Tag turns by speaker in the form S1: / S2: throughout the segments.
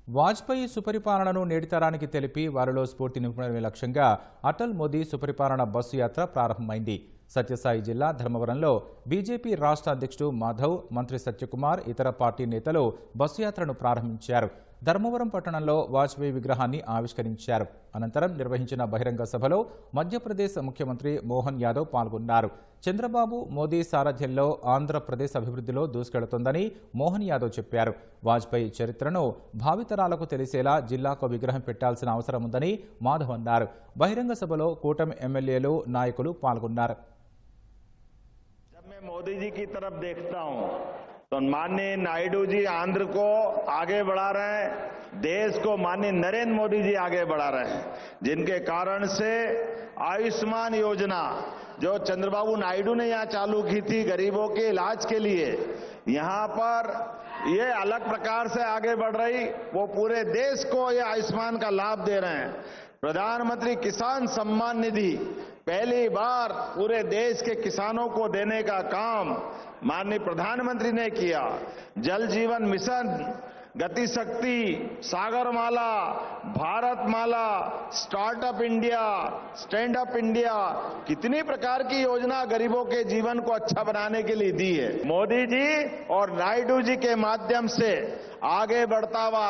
S1: వాజ్పేయి సుపరిపాలనను నేటితరానికి తెలిపి వారిలో స్ఫూర్తి నింపడమే లక్ష్యంగా అటల్ మోదీ సుపరిపాలన బస్సు యాత్ర ప్రారంభమైంది. సత్యసాయి జిల్లా ధర్మవరంలో బీజేపీ రాష్ట్ర అధ్యక్షుడు మాధవ్, మంత్రి సత్యకుమార్, ఇతర పార్టీ నేతలు బస్సు యాత్రను ప్రారంభించారు. ధర్మవరం పట్టణంలో వాజ్పేయి విగ్రహాన్ని ఆవిష్కరించారు. అనంతరం నిర్వహించిన బహిరంగ సభలో మధ్యప్రదేశ్ ముఖ్యమంత్రి మోహన్ యాదవ్ పాల్గొన్నారు. చంద్రబాబు, మోదీ సారథ్యంలో ఆంధ్రప్రదేశ్ అభివృద్ధిలో దూసుకెడుతోందని మోహన్ యాదవ్ చెప్పారు. వాజ్పేయి చరిత్రను భావితరాలకు తెలిసేలా జిల్లాకు విగ్రహం పెట్టాల్సిన అవసరం ఉందని మాధవ్ అన్నారు. బహిరంగ సభలో కూటమి ఎమ్మెల్యేలు, నాయకులు పాల్గొన్నారు.
S2: मोदी जी की तरफ देखता हूं तो माननीय नायडू जी आंध्र को आगे बढ़ा रहे हैं, देश को माननीय नरेंद्र मोदी जी आगे बढ़ा रहे हैं, जिनके कारण से आयुष्मान योजना जो चंद्रबाबू नायडू ने यहां चालू की थी गरीबों के इलाज के लिए, यहां पर ये अलग प्रकार से आगे बढ़ रही, वो पूरे देश को ये आयुष्मान का लाभ दे रहे हैं। प्रधानमंत्री किसान सम्मान निधि पहली बार पूरे देश के किसानों को देने का काम माननीय प्रधानमंत्री ने किया। जल जीवन मिशन, गति शक्ति, Sagarmala, Bharatmala, startup India, stand up India, कितनी प्रकार की योजना गरीबों के जीवन को अच्छा बनाने के लिए दी है। मोदी जी और नायडू जी के माध्यम से आगे बढ़ता हुआ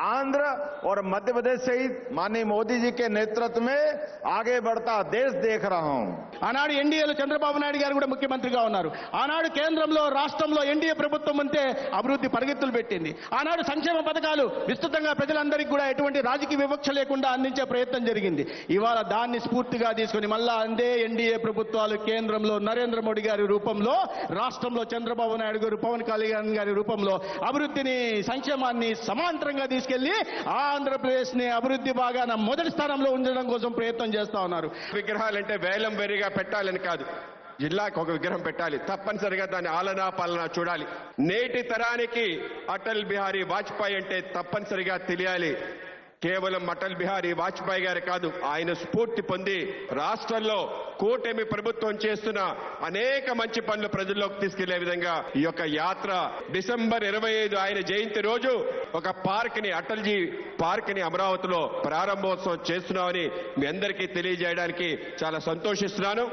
S2: आंध्र और मध्य प्रदेश सहित माननीय मोदी जी के नेतृत्व में आगे बढ़ता देश देख रहा हूं।
S3: ఆనాడు ఎన్డీఏలో చంద్రబాబు నాయుడు గారు కూడా ముఖ్యమంత్రిగా ఉన్నారు. ఆనాడు కేంద్రంలో రాష్ట్రంలో ఎన్డీఏ ప్రభుత్వం ఉంటే అభివృద్ధి పరిగెత్తులు పెట్టింది. ఆనాడు సంక్షేమ పథకాలు విస్తృతంగా ప్రజలందరికీ కూడా ఎటువంటి రాజకీయ వివక్ష లేకుండా అందించే ప్రయత్నం జరిగింది. ఇవాళ దాన్ని స్ఫూర్తిగా తీసుకుని మళ్ళా అందే ఎన్డీఏ ప్రభుత్వాలు కేంద్రంలో నరేంద్ర మోడీ గారి రూపంలో, రాష్ట్రంలో చంద్రబాబు నాయుడు గారు, పవన్ కళ్యాణ్ గారి రూపంలో అభివృద్ధిని, సంక్షేమాన్ని సమాంతరంగా తీసుకెళ్లి ఆంధ్రప్రదేశ్ ని అభివృద్ధి బాగా మొదటి స్థానంలో ఉంచడం కోసం ప్రయత్నం చేస్తా ఉన్నారు.
S4: విగ్రహాలంటే వేలం వేరీగా పెట్టాలని కాదు, జిల్లాకు ఒక విగ్రహం పెట్టాలి, తప్పనిసరిగా దాని ఆలనా పాలన చూడాలి. నేటి తరానికి అటల్ బిహారీ వాజ్పేయి అంటే తప్పనిసరిగా తెలియాలి. కేవలం అటల్ బిహారీ వాజ్పేయి గారు కాదు, ఆయన స్ఫూర్తి పొంది రాష్ట్రంలో కూటమి ప్రభుత్వం చేస్తున్న అనేక మంచి పనులు ప్రజల్లోకి తీసుకెళ్లే విధంగా ఈ యొక్క యాత్ర డిసెంబర్ 25 ఆయన జయంతి రోజు ఒక పార్క్ ని, అటల్జీ పార్క్ ని అమరావతిలో ప్రారంభోత్సవం చేస్తున్నామని మీ అందరికీ తెలియజేయడానికి చాలా సంతోషిస్తున్నాను.